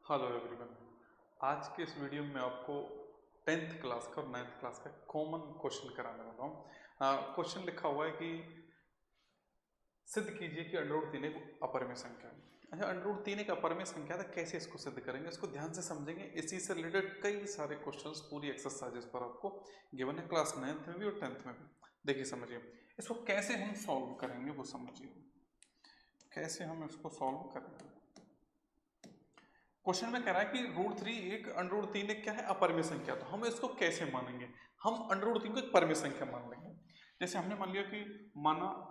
Hello everyone. आज के इस वीडियो में आपको 10th क्लास का और 9th क्लास का कॉमन क्वेश्चन कराने वाला हूँ। क्वेश्चन लिखा हुआ है कि सिद्ध कीजिए कि अंडर रूट तीन एक अपरिमेय संख्या है। अच्छा, अंडर रूट तीन एक अपरिमेय संख्या है तो कैसे इसको सिद्ध करेंगे, इसको ध्यान से समझेंगे। इसी से रिलेटेड कई सारे क्वेश्चंस पूरी एक्सरसाइजेस पर आपको गिवन है, क्लास 9th में भी और 10th में भी। देखिए समझिए, इसको कैसे हम सॉल्व करेंगे वो समझिए, कैसे हम इसको सॉल्व करेंगे। क्वेश्चन में कह रहा है कि रूट थ्री एक अंडर रूट तीन एक क्या है, अपरिमेय संख्या। तो हम इसको कैसे मानेंगे, हम अंडर रूट तीन को एक परिमेय संख्या मान लेंगे। जैसे हमने मान लिया कि माना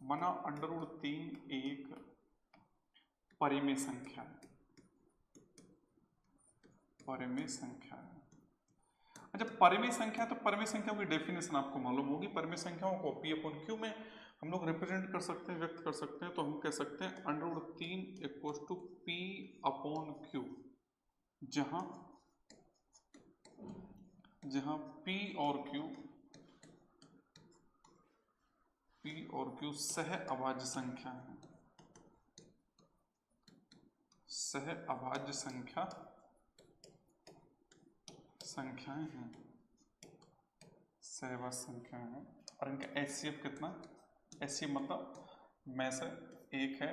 माना अंडर रूट तीन एक परिमेय संख्या है, परिमेय संख्या है। अच्छा, परिमेय संख्या, तो परिमेय संख्या की डेफिनेशन आपको मालूम होगी। परिमेय संख्याओं को पी अपॉन क्यू में हम लोग रिप्रेजेंट कर सकते हैं, व्यक्त कर सकते हैं। तो हम कह सकते हैं अंडर रूट तीन equal to P upon Q, जहां जहां P और Q सह अभाज्य संख्या है, सह अभाज्य संख्याएं हैं, सहअभाज्य संख्याएं हैं। और इनका HCF कितना, HCF मतलब में से एक है,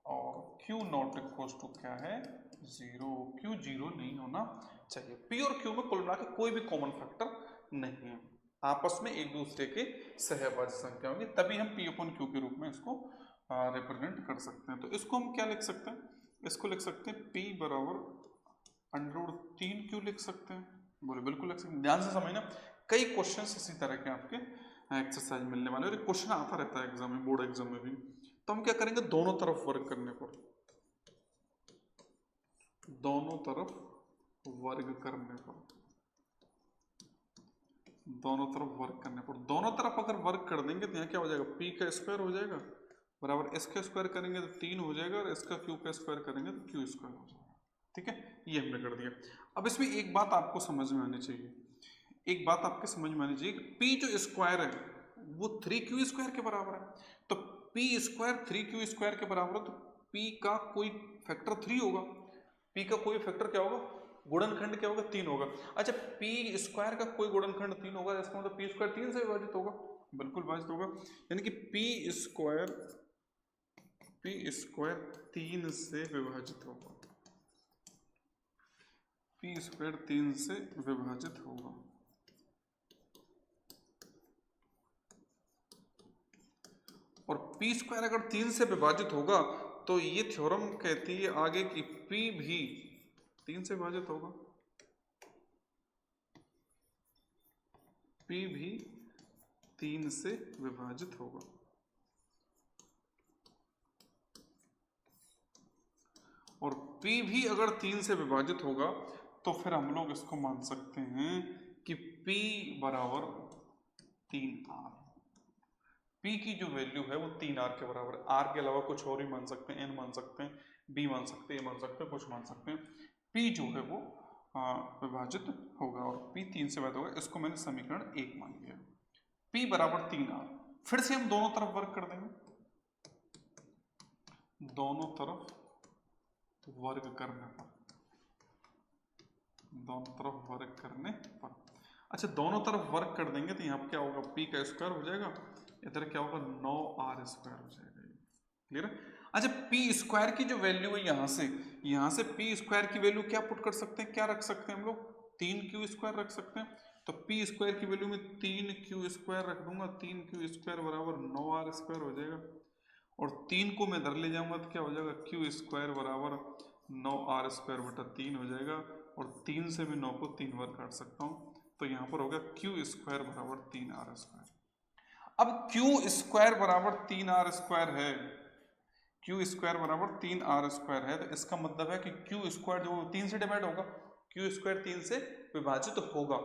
और Q नॉट इक्वल टू क्या है, जीरो। Q जीरो नहीं होना चाहिए। P और Q में कुल मिला के कोई भी कॉमन फैक्टर नहीं है, आपस में एक दूसरे के सहअभाज्य संख्या होंगी, तभी हम P अपॉन Q के रूप में इसको रिप्रेजेंट कर सकते हैं। तो इसको हम क्या लिख सकते हैं, इसको लिख सकते हैं P बराबर अंडर रूट तीन क्यू लिख सकते हैं। बोले बिल्कुल लिख सकते हैं। ध्यान से समझना, कई क्वेश्चन इसी तरह के आपके एक्सरसाइज मिलने वाले, और क्वेश्चन आता रहता है एग्जाम में, बोर्ड एग्जाम में भी। तो हम क्या करेंगे, दोनों तरफ वर्क करने पर, दोनों तरफ वर्ग करने पर, दोनों तरफ वर्क करने पर, दोनों तरफ अगर वर्क कर देंगे तो यहाँ क्या हो जाएगा, P का स्क्वायर हो जाएगा बराबर इसका स्क्वायर करेंगे तो तीन हो जाएगा, और इसका Q का स्क्वायर करेंगे तो Q स्क्वायर हो जाएगा। ठीक है, ये हमने कर दिया। अब इसमें एक बात आपको समझ में आनी चाहिए, एक बात आपके समझ में आनी चाहिए कि P जो स्क्वायर है वो 3Q स्क्वायर के बराबर है। तो P स्क्वायर 3Q स्क्वायर के बराबर है, तो P का कोई फैक्टर 3 होगा। P का कोई फैक्टर क्या होगा, गुणनखंड क्या होगा, 3 होगा। अच्छा, P स्क्वायर का कोई गुणनखंड 3 होगा, इसका मतलब P स्क्वायर 3 से विभाजित होगा, बिल्कुल विभाजित होगा। यानी कि P स्क्वायर 3 से विभाजित होगा, P स्क्वायर 3 से विभाजित होगा। और P स्क्वायर अगर 3 से विभाजित होगा तो ये थ्योरम कहती है आगे कि P भी 3 से विभाजित होगा, P भी 3 से विभाजित होगा। और P भी अगर 3 से विभाजित होगा तो फिर हम लोग इसको मान सकते हैं कि P बराबर 3R। P की जो वैल्यू है वो 3R के बराबर है। R के अलावा कुछ और भी मान सकते हैं, N मान सकते हैं, B मान सकते हैं, A मान सकते हैं, कुछ मान सकते हैं। P जो है वो विभाजित होगा, और P 3 से विभाजित होगा। इसको मैंने समीकरण 1 मान लिया। P बराबर 3R। फिर से हम दोनों तरफ वर्क कर देंगे, दोनों तरफ वर्ग करने पर, दोनों तरफ वर्क करने पर। अच्छा, दोनों तरफ वर्क कर देंगे तो यहाँ पर क्या होगा, P का स्क्वायर हो जाएगा, इधर क्या होगा 9R स्क्वायर हो जाएगा। क्लियर है। अच्छा, P स्क्वायर की जो वैल्यू है यहाँ से P स्क्वायर की वैल्यू क्या पुट कर सकते हैं, क्या रख सकते हैं हम लोग, 3Q स्क्वायर रख सकते हैं। तो P स्क्वायर की वैल्यू में 3Q स्क्वायर रख दूंगा, 3Q स्क्वायर बराबर 9R स्क्वायर हो जाएगा। और 3 को मैं इधर ले जाऊंगा तो क्या हो जाएगा, Q स्क्वायर बराबर 9R स्क्वायर बटा 3 हो जाएगा। और 3 से मैं 9 को 3 बार काट सकता हूँ, तो यहाँ पर होगा Q स्क्वायर बराबर 3R स्क्वायर। अब Q स्क्वायर बराबर 3R स्क्वायर है, Q स्क्वायर बराबर 3R स्क्वायर है, तो इसका मतलब है कि Q स्क्वायर जो 3 से डिवाइड होगा, Q स्क्वायर 3 से विभाजित होगा।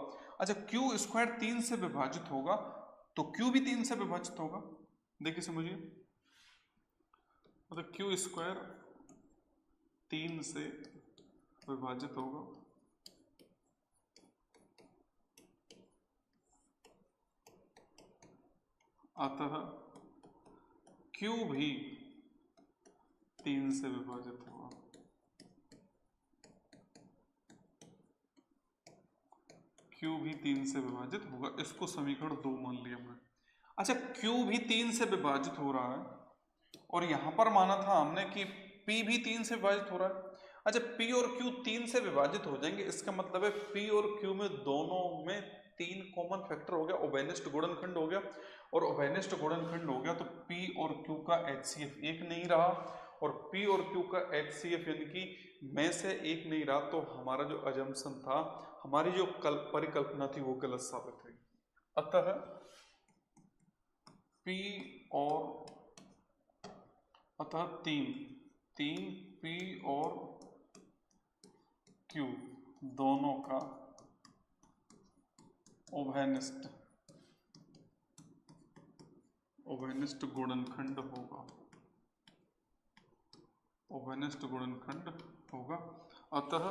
अच्छा, Q स्क्वायर 3 से विभाजित होगा तो Q भी 3 से विभाजित होगा। देखिए समझिए, मतलब Q स्क्वायर 3 से विभाजित होगा, अतः Q भी 3 से विभाजित होगा। Q भी 3 से विभाजित होगा, इसको समीकरण 2 मान लिया हमने। अच्छा Q भी 3 से विभाजित हो रहा है और यहां पर माना था हमने कि P भी 3 से विभाजित हो रहा है। अच्छा P और Q 3 से विभाजित हो जाएंगे, इसका मतलब है P और Q में दोनों में 3 कॉमन फैक्टर हो गया, उभयनिष्ठ गुणनखंड हो गया, और उभयनिष्ठ गुणनखंड हो गया तो P और Q का HCF एक नहीं रहा, और P और Q का HCF यानी कि में से एक नहीं रहा, तो हमारा जो अजम्पशन था, हमारी जो परिकल्पना थी वो गलत साबित हुई। अतः P और तीन P और Q दोनों का उभयनिष्ठ गुणनखंड होगा, उभयनिष्ठ गुणनखंड होगा। अतः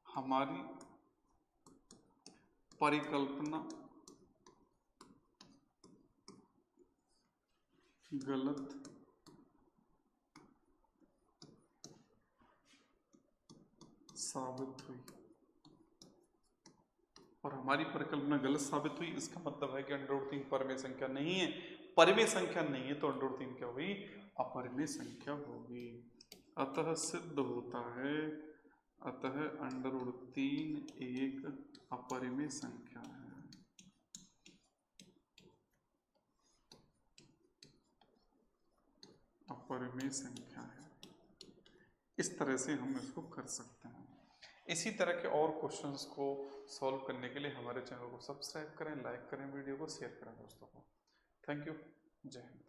हमारी परिकल्पना गलत साबित हुई, और हमारी परिकल्पना गलत साबित हुई, इसका मतलब है कि √3 परिमेय संख्या नहीं है, परिमेय संख्या नहीं है तो √3 क्या हुई, अपरिमेय संख्या होगी। अतः सिद्ध होता है, अतः √3 एक अपरिमेय संख्या है। अपरिमेय संख्या है। इस तरह से हम इसको कर सकते हैं। इसी तरह के और क्वेश्चंस को सॉल्व करने के लिए हमारे चैनल को सब्सक्राइब करें, लाइक करें, वीडियो को शेयर करें दोस्तों को। Thank you. जय हिंद।